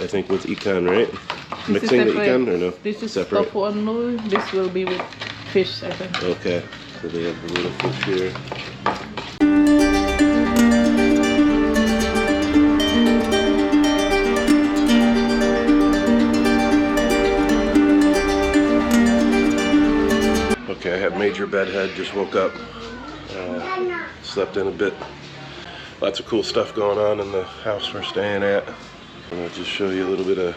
I think, with ikan, right? This Mixing the ikan or no? This is separate? tofu only. This will be with fish, I think. Okay, so they have the little fish here. Okay, I have major bedhead, just woke up, slept in a bit. Lots of cool stuff going on in the house we're staying at. I'll just show you a little bit of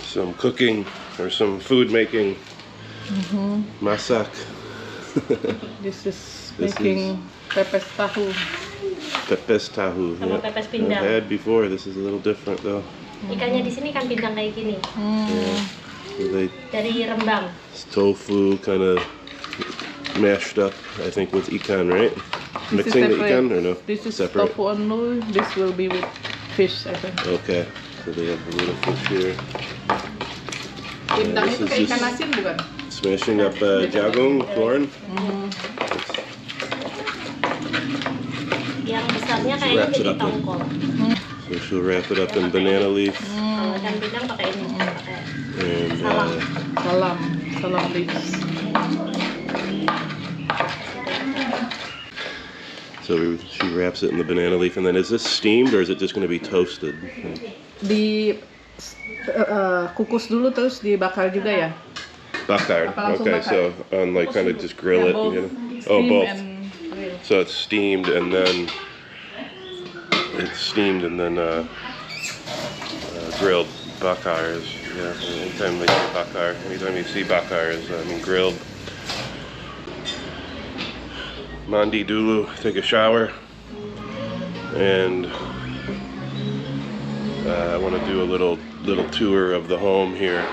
some cooking or some food making. Masak. This is making pepes tahu. Pepes tahu. Sama pepes pindang. I've had before. This is a little different though. Ikannya di sini kan pindang kayak gini. Yeah. So Dari Rembang. it's tofu kind of mashed up, I think, with ikan, right? Mixing the ikan or no? This is separate? tofu only. This will be with fish, I think. Okay, so they have the little fish here. Pindang This itu is kayak ikan just asin bukan? smashing up jagung, corn. Yang besarnya kayaknya Wraps it jadi up in. tongkol. So she'll wrap it up in banana leaf Kalau ikan pindang pakai ini, pakai and Salam leaves. so she wraps it in the banana leaf. And then is this steamed or is it just going to be toasted? Di kukus dulu terus dibakar juga ya? Bakar. Apa langsung Okay, bakar? so on like kind of just grill it. Both You know? steam Oh, both. and grill. So it's steamed and then grilled. Bakar is, yeah, anytime they say bakar, anytime you see bakar is, grilled. Mandi dulu, take a shower, and I want to do a little tour of the home here.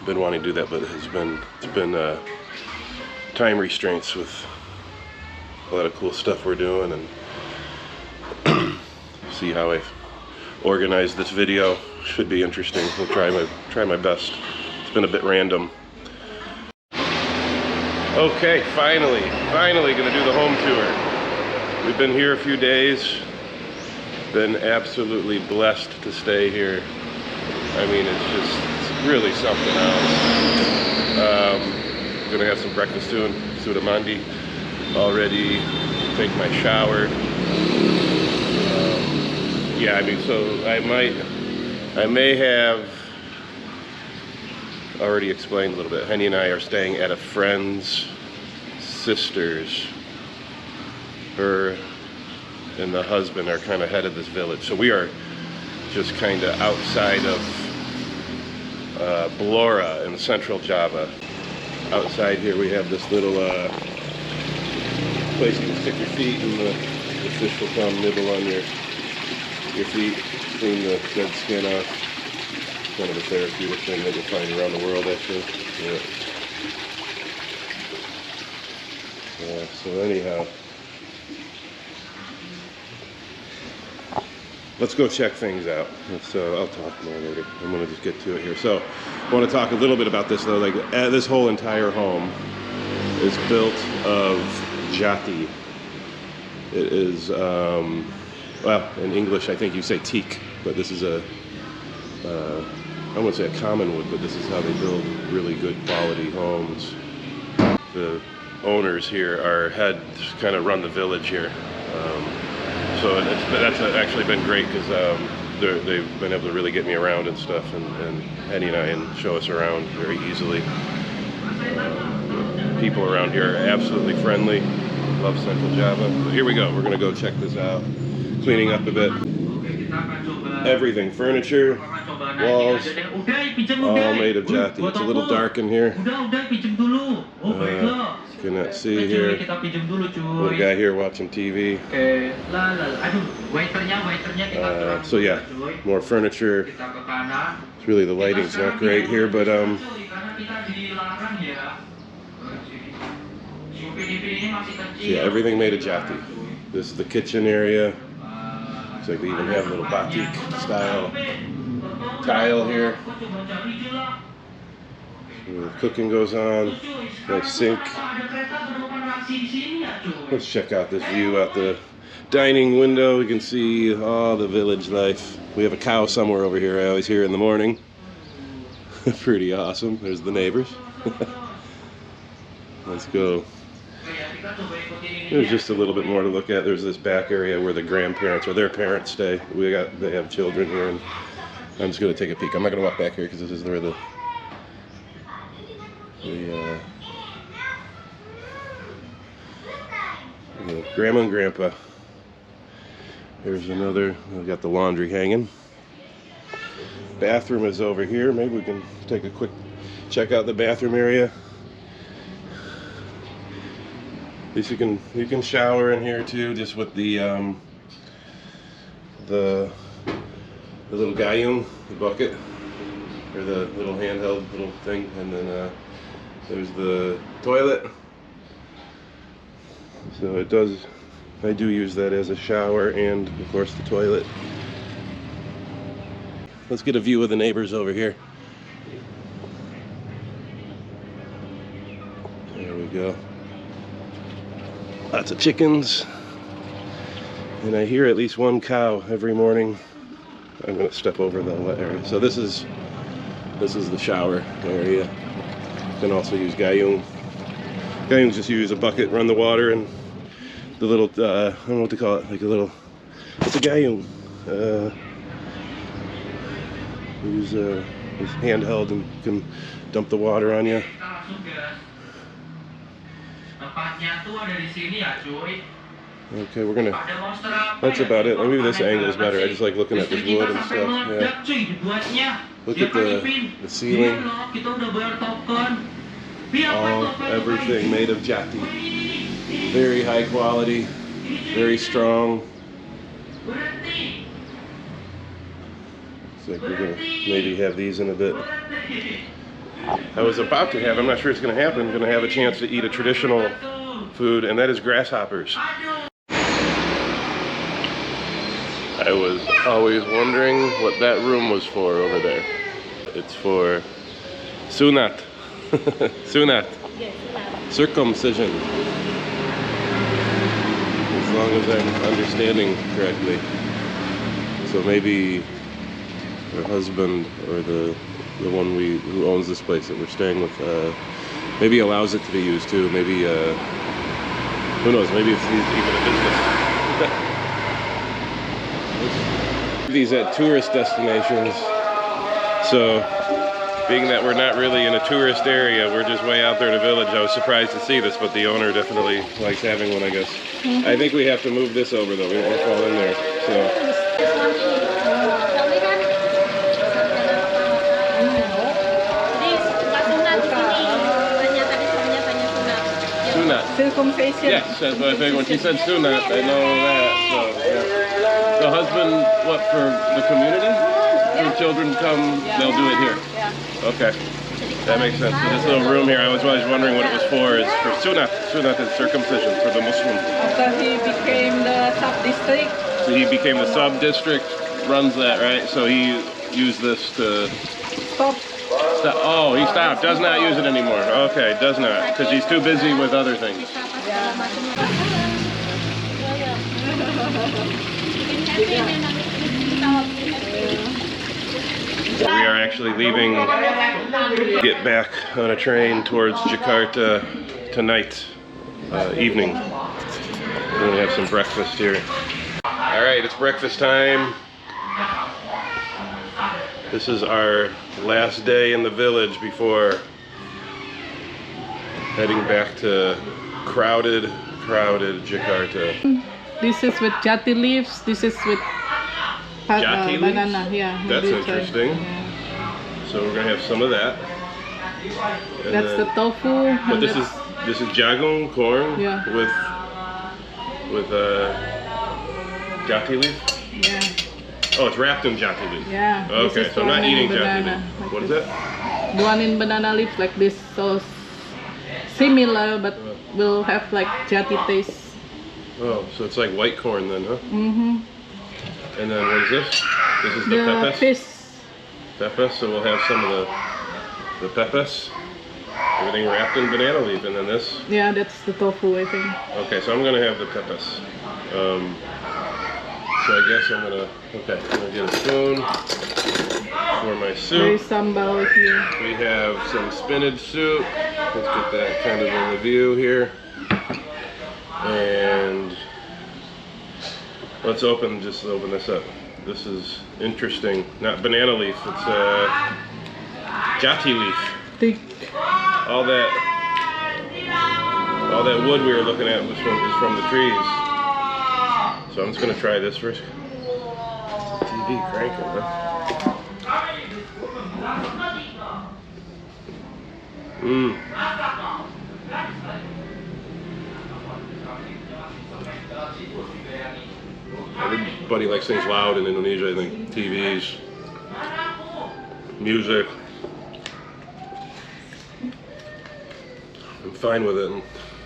Been wanting to do that, but it's been time restraints with a lot of cool stuff we're doing, and see how I've organized this video. Should be interesting. We'll try my best. It's been a bit random. Okay, finally gonna do the home tour. We've been here a few days. Been absolutely blessed to stay here. I mean, it's really something else. Gonna have some breakfast soon. Suda mandi already. Take my shower. Yeah, I mean, so I may have already explained a little bit. Henny and I are staying at a friend's sister's. Her and the husband are kind of head of this village. So we are just kind of outside of Lurah in central Java. Outside here we have this little place you can stick your feet and the fish will come nibble on your feet, clean the dead skin off. Kind of a therapeutic thing that you'll find around the world, actually. Yeah, so anyhow, let's go check things out. So I'll talk more later. I'm going to just get to it here. So I want to talk a little bit about this though. Like this whole entire home is built of Jati. It is, well, in English I think you say teak, but this is I wouldn't say a common wood, but this is how they build really good quality homes. The owners here are kind of run the village here. So that's actually been great because they've been able to really get me around and stuff, and Henny and I show us around very easily. People around here are absolutely friendly. Love Central Java. So here we go. We're gonna go check this out. Cleaning up a bit. Everything, furniture, walls, all made of Jati. It's a little dark in here. You cannot see here. Little guy here watching TV. So yeah, more furniture. It's really, the lighting's not great here, but yeah, everything made of Jati. This is the kitchen area. Looks like they even have a little batik style tile here. The cooking goes on. Nice sink. Let's check out this view out the dining window, we can see all the village life. We have a cow somewhere over here I always hear in the morning. Pretty awesome. There's the neighbors. Let's go. There's just a little bit more to look at. There's this back area where the grandparents or their parents stay. They have children here, and I'm just gonna take a peek. I'm not gonna walk back here because this is where the grandma and grandpa. There's another. We've got the laundry hanging. Bathroom is over here. Maybe we can take a quick check out the bathroom area. At least you can shower in here too, just with the little gayung, the bucket, or the little handheld little thing, and then there's the toilet. So I do use that as a shower and of course the toilet. Let's get a view of the neighbors over here. There we go. Lots of chickens. And I hear at least one cow every morning. I'm gonna step over the wet area. So this is the shower area. You can also use gayung. Gayung just use a bucket, run the water, and the little I don't know what to call it, like a little. It's a gayung. Use this handheld and you can dump the water on you. Okay, we're gonna. That's about it. Maybe this angle is better. I just like looking at this wood and stuff. Yeah. Look at the ceiling. Everything made of Jati. Very high quality. Very strong. Looks like we're gonna maybe have these in a bit. I was about to have, I'm not sure it's gonna happen, gonna have a chance to eat a traditional food, and that is grasshoppers. I was always wondering what that room was for over there. It's for sunat. Sunat. Circumcision. As long as I'm understanding correctly. So maybe her husband or the one who owns this place that we're staying with maybe allows it to be used too. Maybe who knows? Maybe it's even a business. These at tourist destinations. So being that we're not really in a tourist area, we're just way out there in the village. I was surprised to see this, but the owner definitely likes having one, I guess. I think we have to move this over though. We don't want to fall in there. So. Circumcision. Yes, that's what I figured. When she said sunat, I know that. So, yeah. The husband, what, for the community? When children come, they'll do it here? Yeah. Okay. That makes sense. So this little room here, I was always wondering what it was for, is for sunat. Sunat is circumcision for the Muslim. After he became the sub-district. So he became the sub-district, runs that, right? So he used this to... Stop. Oh, he stopped. Does not use it anymore. Okay, does not. Because he's too busy with other things. We are actually leaving, get back on a train towards Jakarta tonight, evening. We're going to have some breakfast here. Alright, it's breakfast time. This is our last day in the village before heading back to crowded Jakarta. This is with Jati leaves. This is with Jati leaves? banana. Yeah. That's maybe interesting. Yeah. So we're gonna have some of that. And That's the tofu. But this is jagung corn with Jati leaf. Yeah. Oh, it's wrapped in Jati leaf. Yeah. Okay, so I'm not eating Jati leaf. Like What is this. that? The one in banana leaf like this, so similar, but will have like Jati taste. Oh, so it's like white corn then, huh? Mm-hmm. And then what is this? This is the Pepes? Fish. Pepes, so we'll have some of the Pepes. Everything wrapped in banana leaf, and then this. Yeah, that's the tofu, I think. Okay, so I'm gonna have the Pepes. So I guess I'm gonna get a spoon for my There is soup. sambal here. We have some spinach soup. Let's get that kind of in the view here. And let's just open this up. This is interesting. Not banana leaf, it's Jati leaf. Teak. All that wood we were looking at is from the trees. So I'm just gonna try this first. TV cranking, huh? Mmm. Everybody likes things loud in Indonesia. I think TVs, music. I'm fine with it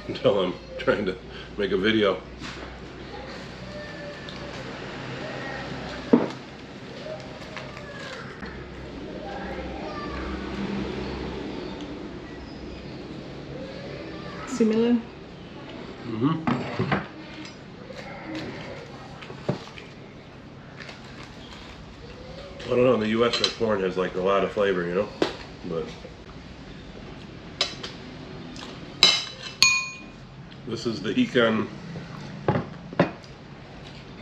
until I'm trying to make a video. Similar. I don't know, in the US our corn has like a lot of flavor, you know? But this is the Ikan.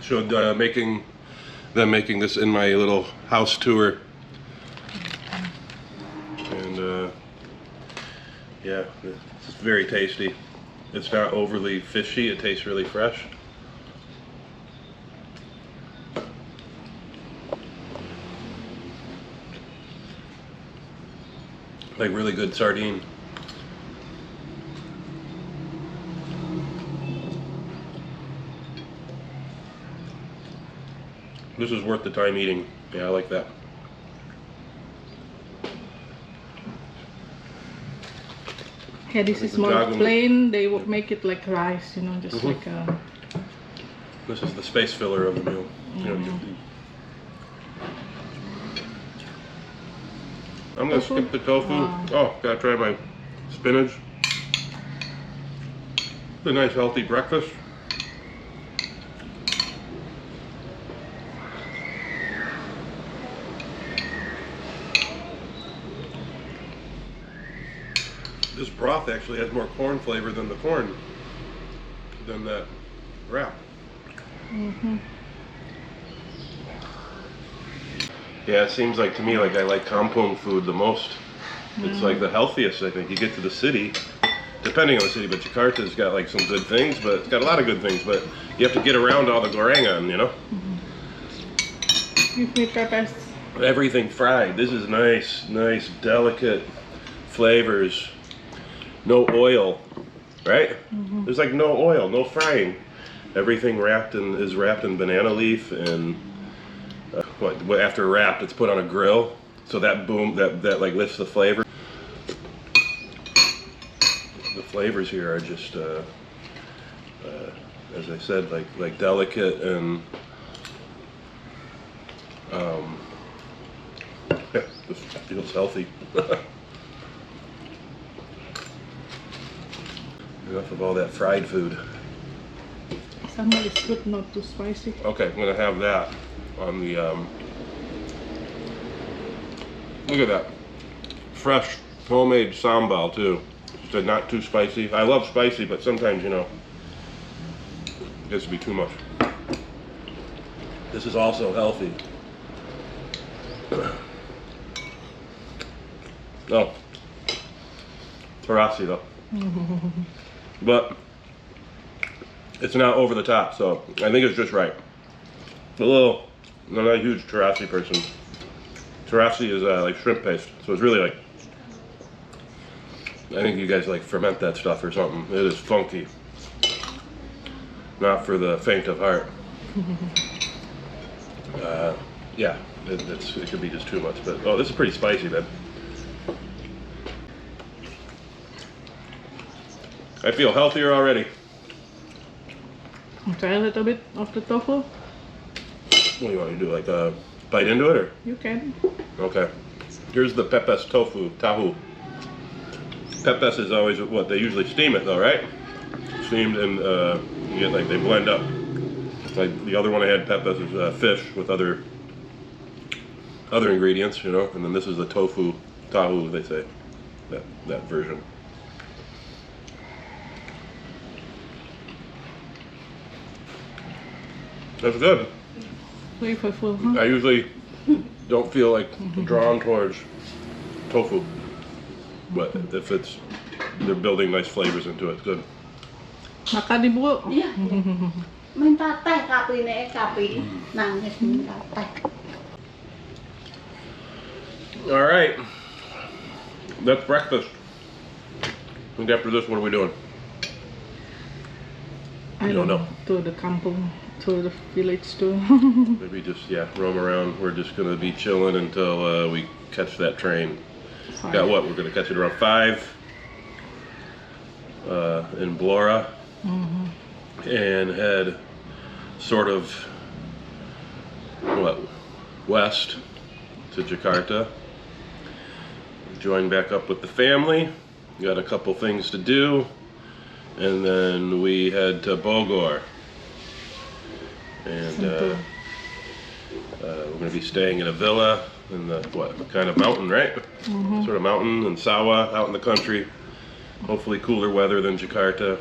Showed making this in my little house tour. And yeah, it's very tasty. It's not overly fishy, it tastes really fresh. Like really good sardine. This is worth the time eating. Yeah, I like that. Yeah, this is more plain. They would make it like rice, you know, just like a... This is the space filler of the meal. You know, I'm gonna skip the tofu. Oh, gotta try my spinach. It's a nice healthy breakfast. This broth actually has more corn flavor than the corn, than that wrap. Yeah, it seems like to me like I like kampung food the most. It's like the healthiest, I think. You get to the city, depending on the city, but Jakarta's got like some good things, but it's got a lot of good things, but you have to get around all the gorengan, you know? Give me Pepes. Everything fried. This is nice, delicate flavors. No oil, right? There's like no oil, no frying. Everything is wrapped in banana leaf, and after wrapped, it's put on a grill. So that that like lifts the flavor. The flavors here are just, as I said, like delicate and yeah, this feels healthy. Enough of all that fried food. Sambal is good, not too spicy. Okay, I'm gonna have that on the. Look at that, fresh homemade sambal too. Just not too spicy. I love spicy, but sometimes, you know, it gets to be too much. This is also healthy. Oh, terasi though. But it's not over the top, so I think it's just right. I'm not a huge terasi person. Terasi is like shrimp paste, so it's really like, I think you guys like ferment that stuff or something. It is funky. Not for the faint of heart. Yeah, it could be just too much, but oh, this is pretty spicy, man. I feel healthier already. Try a little bit of the tofu. What do you want to do, like bite into it, or? You can. Okay. Here's the Pepes tofu, tahu. Pepes is always what they usually steam it though, right? Steamed, and you get like they blend up. Like the other one I had, Pepes, is fish with other ingredients, you know, and then this is the tofu, they say, that version. That's good. Flavorful, huh? I usually don't feel like drawn towards tofu, but if they're building nice flavors into it, it's good. Makan ibu. Iya. Minta teh kapi nih, kapi nangis minta teh. All right, that's breakfast. And after this, what are we doing? I You don't know. To the kampung, to the village too. Maybe just, roam around. We're just gonna be chilling until we catch that train. Got what? We're gonna catch it around 5 in Lurah, and head sort of west to Jakarta. Join back up with the family. Got a couple things to do, and then we head to Bogor. And we're going to be staying in a villa in the kind of mountain, right? Sort of mountain and sawah out in the country. Hopefully cooler weather than Jakarta.